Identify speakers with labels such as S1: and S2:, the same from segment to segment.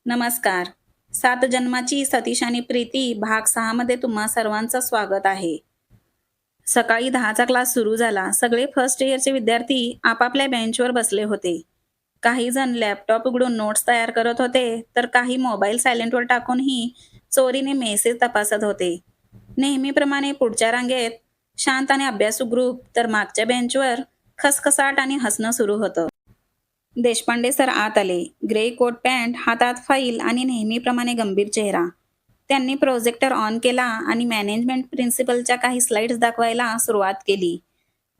S1: नमस्कार. सात जन्माची सतीश आणि प्रीती भाग 6 मध्ये तुम्हा सर्वांचं स्वागत आहे. सकाळी 10चा क्लास सुरू झाला. सगळे फर्स्ट इयरचे विद्यार्थी आपापल्या बेंचवर बसले होते. काही जण लॅपटॉप उघडून नोट्स तयार करत होते, तर काही मोबाईल सायलेंटवर टाकूनही चोरीने मेसेज तपासत होते. नेहमीप्रमाणे पुढच्या रांगेत शांत आणि अभ्यासू ग्रुप, तर मागच्या बेंचवर खसखसाट आणि हसणं सुरू होतं. देशपांडे सर आत आले. ग्रे कोट पॅन्ट, हातात फाईल आणि नेहमीप्रमाणे गंभीर चेहरा. त्यांनी प्रोजेक्टर ऑन केला आणि मॅनेजमेंट प्रिन्सिपलच्या काही स्लाइड्स दाखवायला सुरुवात केली.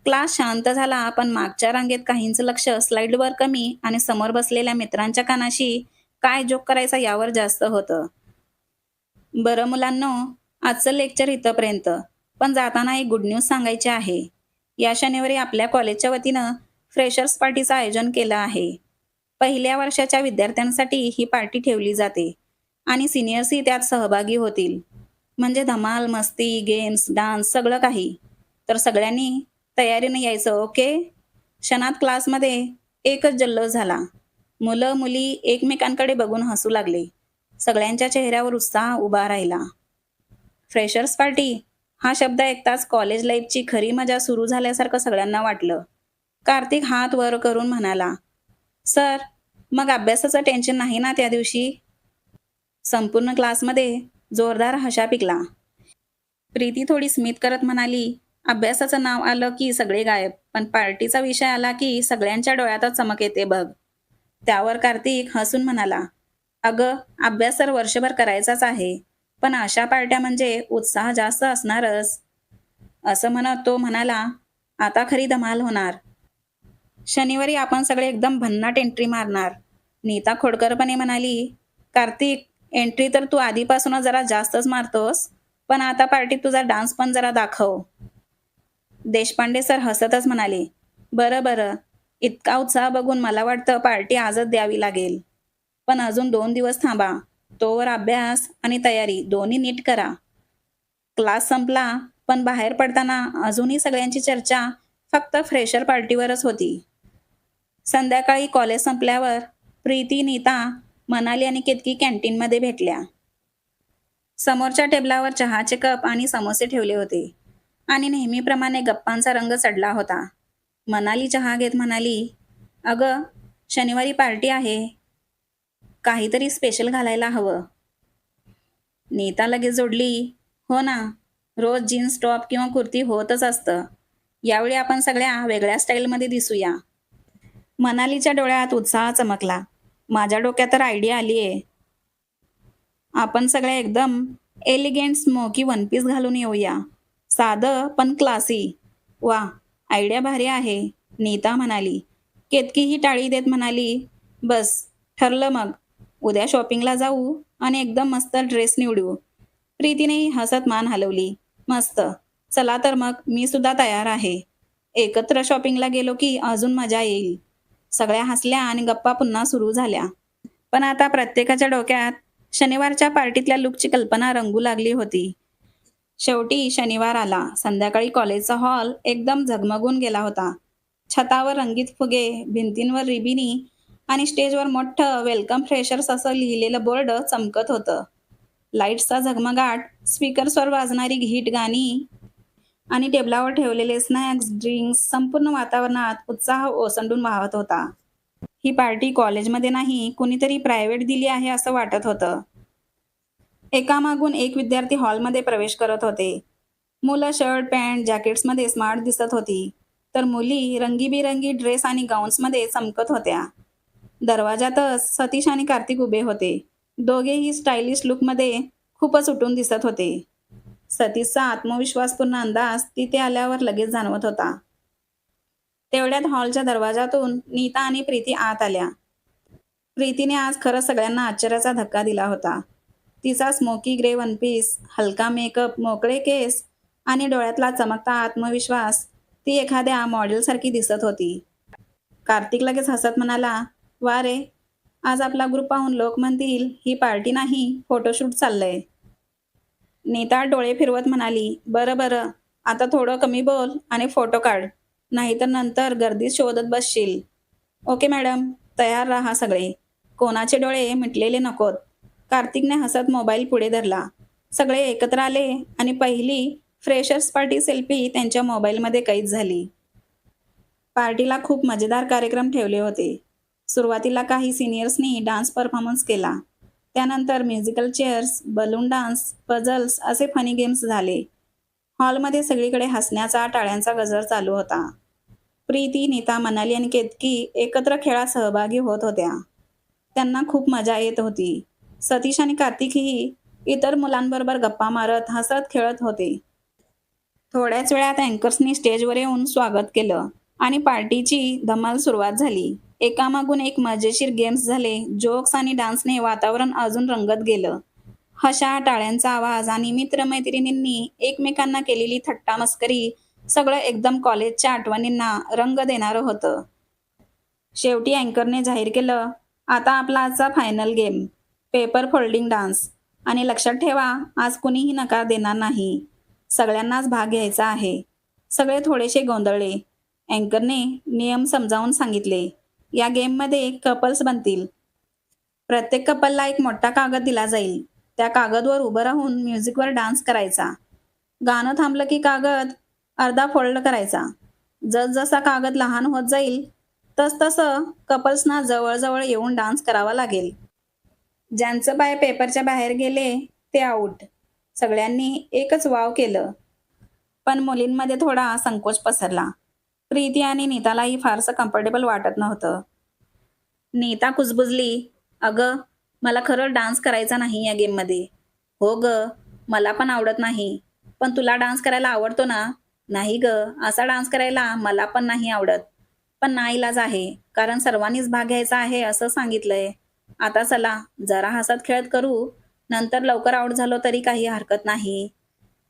S1: क्लास शांत झाला, पण मागच्या रांगेत काहींचं लक्ष स्लाइडवर कमी आणि समोर बसलेल्या मित्रांच्या कानाशी काय जोक करायचा यावर जास्त होतं. बरं मुलांनो, आजचं लेक्चर इथंपर्यंत. पण जाताना एक गुड न्यूज सांगायची आहे. या शनिवारी आपल्या कॉलेजच्या वतीनं फ्रेशर्स पार्टीचं आयोजन केलं आहे. पहिल्या वर्षाच्या विद्यार्थ्यांसाठी ही पार्टी ठेवली जाते आणि सिनियर्सही त्यात सहभागी होतील. म्हणजे धमाल, मस्ती, गेम्स, डान्स सगळं काही. तर सगळ्यांनी तयारीने यायचं, ओके? क्षणात क्लासमध्ये एकच जल्लोष झाला. मुलं मुली एकमेकांकडे बघून हसू लागले. सगळ्यांच्या चेहऱ्यावर उत्साह उभा राहिला. फ्रेशर्स पार्टी हा शब्द ऐकताच कॉलेज लाईफची खरी मजा सुरू झाल्यासारखं सगळ्यांना वाटलं. कार्तिक हात वर करून म्हणाला, सर, मग अभ्यासाचं टेन्शन नाही ना त्या दिवशी? संपूर्ण क्लासमध्ये जोरदार हशा पिकला. प्रीती थोडी स्मित करत म्हणाली, अभ्यासाचं नाव आलं की सगळे गायब, पण पार्टीचा विषय आला की सगळ्यांच्या डोळ्यातच चमक येते बघ. त्यावर कार्तिक हसून म्हणाला, अगं, अभ्यास तर वर्षभर करायचाच आहे, पण अशा पार्ट्या म्हणजे उत्साह जास्त असणारच. असं म्हणत तो म्हणाला, आता खरी धमाल होणार. शनिवारी आपण सगळे एकदम भन्नाट एंट्री मारणार. नीता खोडकरपणे म्हणाली, कार्तिक, एंट्री तर तू आधीपासूनच जरा जास्तच मारतोस, पण आता पार्टीत तुझा डान्स पण जरा दाखव. देशपांडे सर हसतच म्हणाले, बरं बरं, इतका उत्साह बघून मला वाटतं पार्टी आजच द्यावी लागेल. पण अजून 2 दिवस थांबा. तोवर अभ्यास आणि तयारी दोन्ही नीट करा. क्लास संपला, पण बाहेर पडताना अजूनही सगळ्यांची चर्चा फक्त फ्रेशर पार्टीवरच होती. संध्याकाळी कॉलेज संपल्यावर प्रीती, नीता, मनाली आणि केतकी कॅन्टीनमध्ये भेटल्या. समोरच्या टेबलावर चहाचे कप आणि समोसे ठेवले होते आणि नेहमीप्रमाणे गप्पांचा रंग चढला होता. मनाली चहा घेत म्हणाली, अगं, शनिवारी पार्टी आहे. काहीतरी स्पेशल घालायला हवं. नीता लगेच जोडली, हो ना, रोज जीन्स टॉप किंवा कुर्ती होतच असतं. यावेळी आपण सगळ्या वेगळ्या स्टाईलमध्ये दिसूया. मनालीच्या डोळ्यात उत्साह चमकला. माझ्या डोक्यात तर आयडिया आलीये. आपण सगळ्या एकदम एलिगंट स्मोकी वन पीस घालून येऊया. साधं पण क्लासी. वा, आयडिया भारी आहे, नीता म्हणाली. केतकी ही टाळी देत म्हणाली, बस, ठरलं मग. उद्या शॉपिंगला जाऊ आणि एकदम मस्त ड्रेस निवडू. प्रीतीनेही हसत मान हलवली. मस्त. चला तर मग, मी सुद्धा तयार आहे. एकत्र शॉपिंगला गेलो की अजून मजा येईल. सगळ्या हसल्या आणि गप्पा पुन्हा सुरू झाल्या. पण आता प्रत्येकाच्या डोक्यात शनिवारच्या पार्टीतल्या लुकची कल्पना रंगू लागली होती. शेवटी शनिवार आला. संध्याकाळी कॉलेजचा हॉल एकदम झगमगून गेला होता. छतावर रंगीत फुगे, भिंतींवर रिबिनी आणि स्टेजवर मोठं वेलकम फ्रेशर्स असं लिहिलेलं बोर्ड चमकत होतं. लाईट्सचा झगमगाट, स्पीकर्सवर वाजणारी हिट गाणी आणि टेबलावर ठेवलेले स्नॅक्स, ड्रिंक्स, संपूर्ण वातावरणात उत्साह ओसंडून वाहत होता. ही पार्टी कॉलेजमध्ये नाही, कुणीतरी प्रायव्हेट दिली आहे असं वाटत होतं. एकामागून एक विद्यार्थी हॉलमध्ये प्रवेश करत होते. मुलं शर्ट, पॅन्ट, जॅकेट्समध्ये स्मार्ट दिसत होती, तर मुली रंगीबिरंगी ड्रेस आणि गाऊन्समध्ये चमकत होत्या. दरवाजातच सतीश आणि कार्तिक उभे होते. दोघेही स्टायलिश लुकमध्ये खूपच उठून दिसत होते. सतीशचा आत्मविश्वासपूर्ण अंदाज तिथे आल्यावर लगेच जाणवत होता. तेवढ्यात हॉलच्या दरवाजातून नीता आणि प्रीती आत आल्या. प्रीतीने आज खरंच सगळ्यांना आश्चर्याचा धक्का दिला होता. तिचा स्मोकी ग्रे वन पीस, हलका मेकअप, मोकळे केस आणि डोळ्यातला चमकता आत्मविश्वास, ती एखाद्या मॉडेलसारखी दिसत होती. कार्तिक लगेच हसत म्हणाला, वा रे, आज आपला ग्रुप पाहून लोक म्हणतील ही पार्टी नाही, फोटोशूट चाललंय. नीता डोळे फिरवत म्हणाली, बरं बरं, आता थोडं कमी बोल आणि फोटो काढ, नाहीतर नंतर गर्दीत शोधत बसशील. ओके मॅडम, तयार राहा सगळे. कोणाचे डोळे मिटलेले नकोत. कार्तिकने हसत मोबाईल पुढे धरला. सगळे एकत्र आले आणि पहिली फ्रेशर्स पार्टी सेल्फी त्यांच्या मोबाईलमध्ये कैद झाली. पार्टीला खूप मजेदार कार्यक्रम ठेवले होते. सुरुवातीला काही सिनियर्सनी डान्स परफॉर्मन्स केला. त्यानंतर musical chairs, balloon dance, puzzles असे फनी गेम्स झाले. हॉलमध्ये सगळीकडे हसण्याचा, टाळ्यांचा गजर चालू होता. प्रीती, नीता, मनाली आणि केतकी एकत्र खेळात सहभागी होत होत्या. त्यांना खूप मजा येत होती. सतीश आणि कार्तिकही इतर मुलांबरोबर गप्पा मारत, हसत खेळत होते. थोड्याच वेळात अँकर्सनी स्टेजवर येऊन स्वागत केलं आणि पार्टीची धमाल सुरुवात झाली. एकामागून एक मजेशीर गेम्स झाले. जोक्स आणि डान्सने वातावरण अजून रंगत गेलं. हशा, टाळ्यांचा आवाज आणि मित्रमैत्रिणींनी एकमेकांना केलेली थट्टा मस्करी सगळं एकदम कॉलेजच्या आठवणींना रंग देणारं होतं. शेवटी अँकरने जाहीर केलं, आता आपला आजचा final game, paper folding dance. आणि लक्षात ठेवा, आज कुणीही नकार देणार नाही. सगळ्यांनाच भाग घ्यायचा आहे. सगळे थोडेसे गोंधळले. अँकरने नियम समजावून सांगितले, या गेममध्ये कपल्स बनतील. प्रत्येक कपलला एक मोठा कागद दिला जाईल. त्या कागदवर उभं राहून म्युझिकवर डान्स करायचा. गाणं थांबलं की कागद अर्धा फोल्ड करायचा. जसजसा कागद लहान होत जाईल तसतसं कपल्सना जवळजवळ येऊन डान्स करावा लागेल. ज्यांचं पाय पेपरच्या बाहेर गेले ते आऊट. सगळ्यांनी एकच वाव केलं. पण मुलींमध्ये थोडा संकोच पसरला. प्रीती आणि नीतालाही फारसं कम्फर्टेबल वाटत नव्हतं. नीता कुजबुजली, अगं, मला खरं डान्स करायचा नाही या गेममध्ये. हो ग, मला पण आवडत नाही. पण तुला डान्स करायला आवडतो ना? नाही ग, असा डान्स करायला मला पण नाही आवडत. पण नाईलाज आहे, कारण सर्वांनीच भाग घ्यायचा आहे असं सांगितलंय. आता चला, जरा हसत खेळत करू. नंतर लवकर आऊट झालो तरी काही हरकत नाही.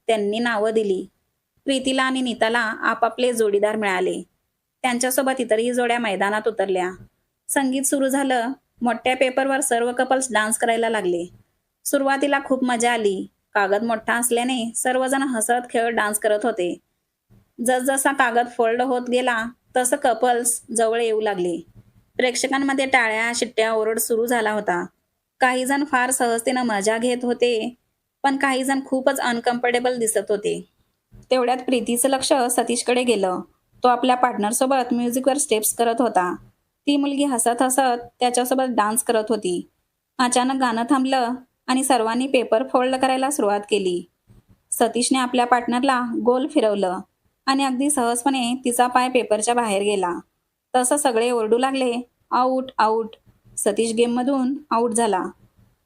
S1: त्यांनी नावं दिली. प्रीतीला आणि नीताला आपापले जोडीदार मिळाले. त्यांच्यासोबत इतरही जोड्या मैदानात उतरल्या. संगीत सुरू झालं. मोठ्या पेपरवर सर्व कपल्स डान्स करायला लागले. सुरुवातीला खूप मजा आली. कागद मोठा असल्याने सर्वजण हसत खेळत डान्स करत होते. जसजसा कागद फोल्ड होत गेला तसं कपल्स जवळ येऊ लागले. प्रेक्षकांमध्ये टाळ्या, शिट्ट्या, ओरड सुरू झाला होता. काही जण फार सहजतेनं मजा घेत होते, पण काही जण खूपच अनकम्फर्टेबल दिसत होते. तेवढ्यात प्रीतीचं लक्ष सतीशकडे गेलं. तो आपल्या पार्टनरसोबत म्युझिकवर स्टेप्स करत होता. ती मुलगी हसत हसत त्याच्यासोबत डान्स करत होती. अचानक गाणं थांबलं आणि सर्वांनी पेपर फोल्ड करायला सुरुवात केली. सतीशने आपल्या पार्टनरला गोल फिरवलं आणि अगदी सहजपणे तिचा पाय पेपरच्या बाहेर गेला. तसं सगळे ओरडू लागले, आऊट, आऊट. सतीश गेममधून आऊट झाला.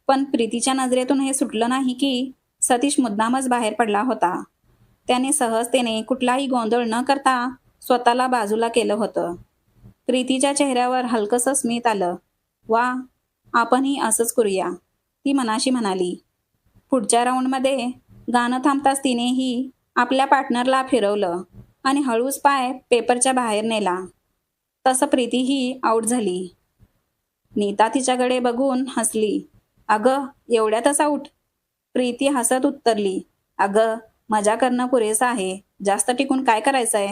S1: पण प्रीतीच्या नजरेतून हे सुटलं नाही की सतीश मुद्दामच बाहेर पडला होता. त्याने सहजतेने कुठलाही गोंधळ न करता स्वतःला बाजूला केलं होतं. प्रीतीच्या चेहऱ्यावर हलकंसं स्मित आलं. वा, आपणही असंच करूया, ती मनाशी म्हणाली. पुढच्या राऊंडमध्ये गाणं थांबताच तिनेही आपल्या पार्टनरला फिरवलं आणि हळूच पाय पेपरच्या बाहेर नेला. तसं प्रीतीही आऊट झाली. नीता तिच्याकडे बघून हसली. अगं, एवढ्यातच आऊट? प्रीती हसत उत्तरली, अगं, मजा करणं पुरेसं आहे. जास्त टिकून काय करायचंय?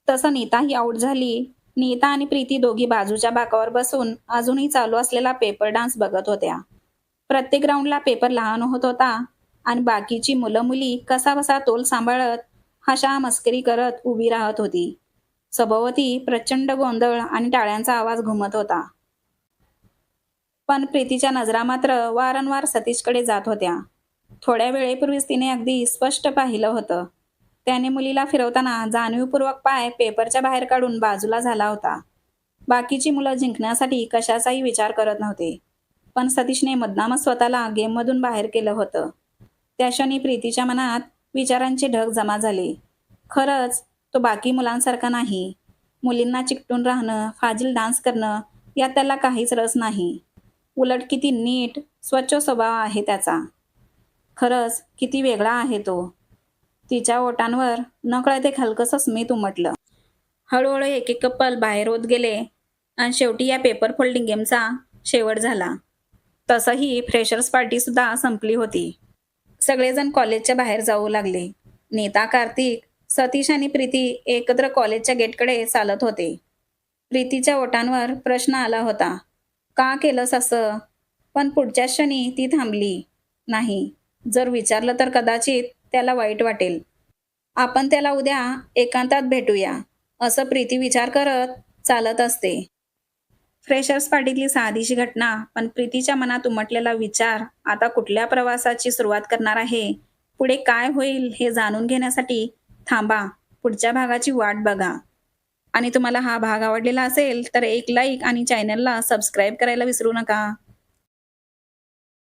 S1: तसं नीताही आऊट झाली. नीता आणि प्रीती दोघी बाजूच्या बाकावर बसून अजूनही चालू असलेला पेपर डान्स बघत होत्या. प्रत्येक राऊंडला पेपर लहान होत होता आणि बाकीची मुलं मुली कसाबसा तोल सांभाळत, हशा मस्करी करत उभी राहत होती. सभोवती प्रचंड गोंधळ आणि टाळ्यांचा आवाज घुमत होता. पण प्रीतीच्या नजरा मात्र वारंवार सतीशकडे जात होत्या. थोड्या वेळेपूर्वीच तिने अगदी स्पष्ट पाहिलं होतं. त्याने मुलीला फिरवताना जाणीवपूर्वक पाय पेपरच्या बाहेर काढून बाजूला झाला होता. बाकीची मुलं जिंकण्यासाठी कशाचाही विचार करत नव्हते. पण सतीशने मुद्दामच स्वतःला गेममधून बाहेर केलं होतं. त्या क्षणी प्रीतीच्या मनात विचारांचे ढग जमा झाले. खरंच तो बाकी मुलांसारखा नाही. मुलींना चिकटून राहणं, फाजील डान्स करणं यात त्याला काहीच रस नाही. उलट किती नीट, स्वच्छ स्वभाव आहे त्याचा. खरंच किती वेगळा आहे तो. तिच्या ओठांवर नकळत एक हलकंसं स्मित उमटलं. हळूहळू एक एक कपल बाहेर होत गेले आणि शेवटी या पेपर फोल्डिंग गेमचा शेवट झाला. तसंही फ्रेशर्स पार्टी सुद्धा संपली होती. सगळेजण कॉलेजच्या बाहेर जाऊ लागले. नीता, कार्तिक, सतीश आणि प्रीती एकत्र कॉलेजच्या गेटकडे चालत होते. प्रीतीच्या ओठांवर प्रश्न आला होता, का केलंस असं? पण पुढच्याच क्षणी ती थांबली. नाही. जर विचारलं तर कदाचित त्याला वाईट वाटेल. आपण त्याला उद्या एकांतात भेटूया, असं प्रीती विचार करत चालत असते. फ्रेशर्स पार्टीतली साधीशी घटना, पण प्रीतीच्या मनात उमटलेला विचार आता कुठल्या प्रवासाची सुरुवात करणार आहे? पुढे काय होईल हे जाणून घेण्यासाठी थांबा, पुढच्या भागाची वाट बघा. आणि तुम्हाला हा भाग आवडलेला असेल तर एक लाईक आणि चॅनलला सबस्क्राईब करायला विसरू नका.